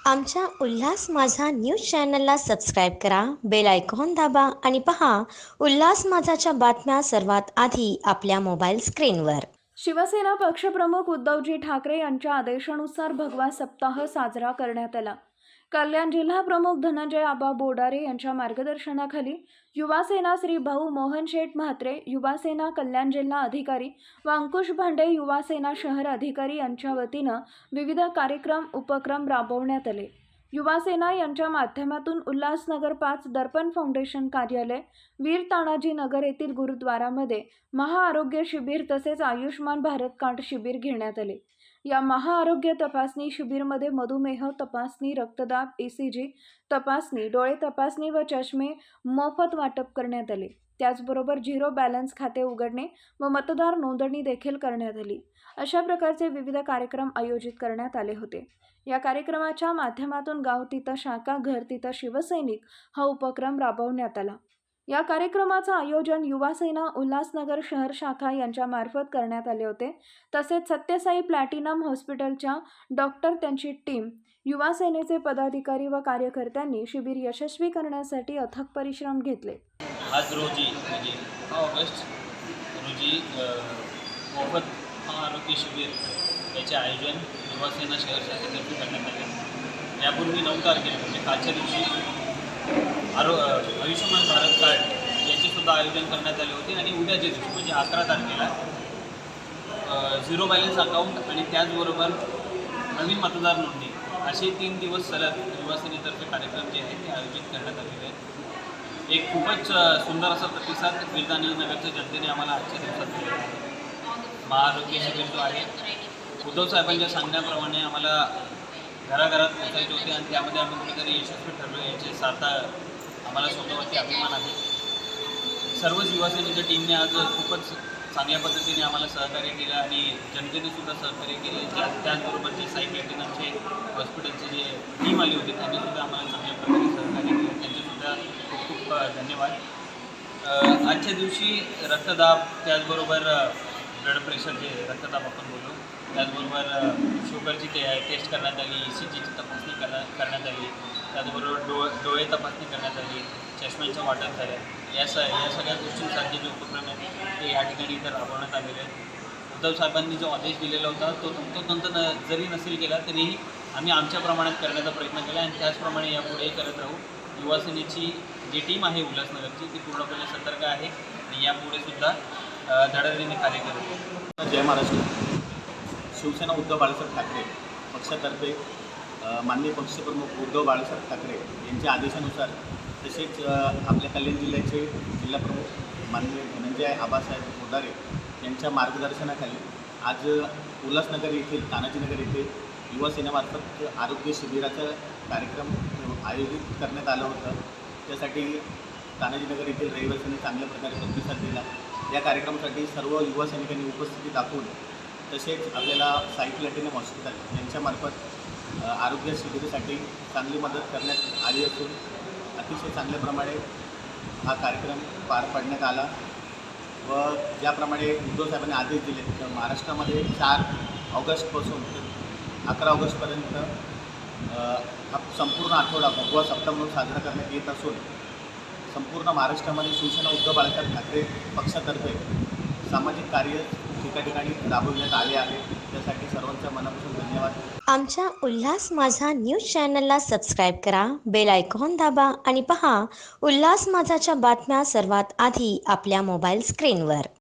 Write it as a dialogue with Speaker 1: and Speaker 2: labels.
Speaker 1: आमच्या उल्हास माझा न्यूज चॅनलला सबस्क्राईब करा, बेल आयकॉन दाबा आणि पहा उल्हास माझाच्या बातम्या सर्वात आधी आपल्या मोबाईल स्क्रीनवर.
Speaker 2: शिवसेना पक्षप्रमुख उद्धवजी ठाकरे यांच्या आदेशानुसार भगवा सप्ताह साजरा करण्यात आला. कल्याण जिल्हा प्रमुख धनंजय आबा बोडारे यांच्या मार्गदर्शनाखाली युवासेना श्री भाऊ मोहन शेठ म्हात्रे, युवासेना कल्याण जिल्हा अधिकारी व अंकुश भांडे युवासेना शहर अधिकारी यांच्या वतीनं विविध कार्यक्रम उपक्रम राबवण्यात आले. युवासेना यांच्या माध्यमातून उल्हासनगर 5 दर्पण फाउंडेशन कार्यालय, वीर तानाजी नगर येथील गुरुद्वारामध्ये महाआरोग्य शिबिर तसेच आयुष्मान भारत कार्ड शिबिर घेण्यात आले. या महाआरोग्य तपासणी शिबिरमध्ये मधुमेह तपासणी, रक्तदाब, ECG तपासणी, डोळे तपासणी व चष्मे मोफत वाटप करण्यात आले. त्याचबरोबर झिरो बॅलन्स खाते उघडणे व मतदार नोंदणी देखील करण्यात आली. अशा प्रकारचे विविध कार्यक्रम आयोजित करण्यात आले होते. या कार्यक्रमाच्या माध्यमातून गाव तिथं शाखा, घर तिथं शिवसैनिक हा उपक्रम राबवण्यात आला. या कार्यक्रमाचं आयोजन युवासेना उल्हासनगर शहर शाखा यांच्या मार्फत करण्यात आले होते. तसेच सत्यसाई प्लॅटिनम हॉस्पिटलच्या डॉक्टर, त्यांची टीम, युवासेनेचे पदाधिकारी व कार्यकर्त्यांनी शिबिर यशस्वी करण्यासाठी अथक परिश्रम घेतले.
Speaker 3: आज रोजी म्हणजे 6 ऑगस्ट रोजी मोफत आरोग्य शिबिर याचे आयोजन युवासेना शहर शाखेतर्फे करण्यात आले. यापूर्वी 9 तारखेला म्हणजे कालच्या दिवशी आयुष्यमान भारत कार्ड याचे सुद्धा आयोजन करण्यात आले होते आणि उद्याच्या दिवशी म्हणजे 11 तारखेला झिरो बॅलन्स अकाउंट आणि त्याचबरोबर नवीन मतदार नोंदणी असे 3 दिवस सलग युवासेनेतर्फे कार्यक्रम जे आहेत ते आयोजित करण्यात आलेले आहेत. एक खूपच सुंदर असा प्रतिसाद वीर तानाजी नगरच्या जनतेने आम्हाला आजच्या दिवसात दिला आहे. महाआरोग्य शिबिर जो आहे उद्धव साहेबांच्या सांगण्याप्रमाणे आम्हाला घराघरात पोचायचे होते आणि त्यामध्ये आम्ही कुठेतरी यशस्वी ठरलो याचे सार्थ आम्हाला स्वतःवरती अभिमान आहे. सर्व युवासेनेच्या टीमने आज खूपच चांगल्या पद्धतीने आम्हाला सहकार्य केलं आणि जनतेने सुद्धा सहकार्य केलं. त्याचबरोबर जे साई प्लॅटिनमचे हॉस्पिटलचे जे टीम आली होती त्यांनी सुद्धा आम्हाला चांगल्या प्रकारे सहकार्य केलं. त्यांचेसुद्धा खूप खूप धन्यवाद. आजच्या दिवशी रक्तदाब, त्याचबरोबर ब्लड प्रेशर जे रक्तदाब आपण बोलू, त्याचबरोबर शुगरची टेस्ट करण्यात आली, ECGची तपासणी करण्यात आली, त्याचबरोबर डोळे तपासणी करण्यात आली, चष्म्यांचं वाटप झालं. या सगळ्या गोष्टींसारखे जे उपक्रम आहेत ते या ठिकाणी इथं राबवण्यात आलेले आहेत. उद्धव साहेबांनी जो आदेश दिलेला होता तो तंतोतंत जरी नसेल केला तरीही आम्ही आमच्या प्रमाणात करण्याचा प्रयत्न केला आणि त्याचप्रमाणे यापुढेही करत राहू. युवासेनेची जी टीम आहे उल्हासनगरची ती पूर्णपणे सतर्क आहे आणि यापुढे सुद्धा धडाधडीने कार्य करत आहे.
Speaker 4: जय महाराष्ट्र. शिवसेना उद्धव बाळासाहेब ठाकरे पक्षातर्फे माननीय पक्षप्रमुख उद्धव बाळासाहेब ठाकरे यांच्या आदेशानुसार तसेच आपल्या कल्याण जिल्ह्याचे जिल्हाप्रमुख माननीय धनंजय आबासाहेब बोडारे यांच्या मार्गदर्शनाखाली आज उल्हासनगर येथील तानाजीनगर येथे युवासेनेमार्फत आरोग्य शिबिराचा कार्यक्रम आयोजित करण्यात आलं होतं. त्यासाठी तानाजीनगर येथील रहिवाशांनी चांगल्या प्रकारे प्रतिसाद दिला. या कार्यक्रमासाठी सर्व युवासैनिकांनी उपस्थिती दाखवून तसेच आपल्याला साई प्लॅटिनम हॉस्पिटल यांच्यामार्फत आरोग्य शिबिरासाठी चांगली मदत करण्यात आली असून अतिशय चांगल्याप्रमाणे हा कार्यक्रम पार पाडण्यात आला व ज्याप्रमाणे उद्धव साहेबांनी आदेश दिले तर महाराष्ट्रामध्ये 4 ऑगस्टपासून तर 11 ऑगस्टपर्यंत हा संपूर्ण आठवडा भगवा सप्ताह म्हणून साजरा करण्यात येत असून संपूर्ण महाराष्ट्रामध्ये शिवसेना उद्धव बाळासाहेब ठाकरे पक्षातर्फे सामाजिक कार्य ठिकाणी राबविण्यात आले आहे. त्यासाठी सर्वांचा मनापासून धन्यवाद.
Speaker 1: आमच्या उल्हास माझा न्यूज चॅनलला सबस्क्राईब करा, बेल आयकॉन दाबा आणि पहा उल्हास माझाच्या बातम्या सर्वात आधी आपल्या मोबाईल स्क्रीनवर.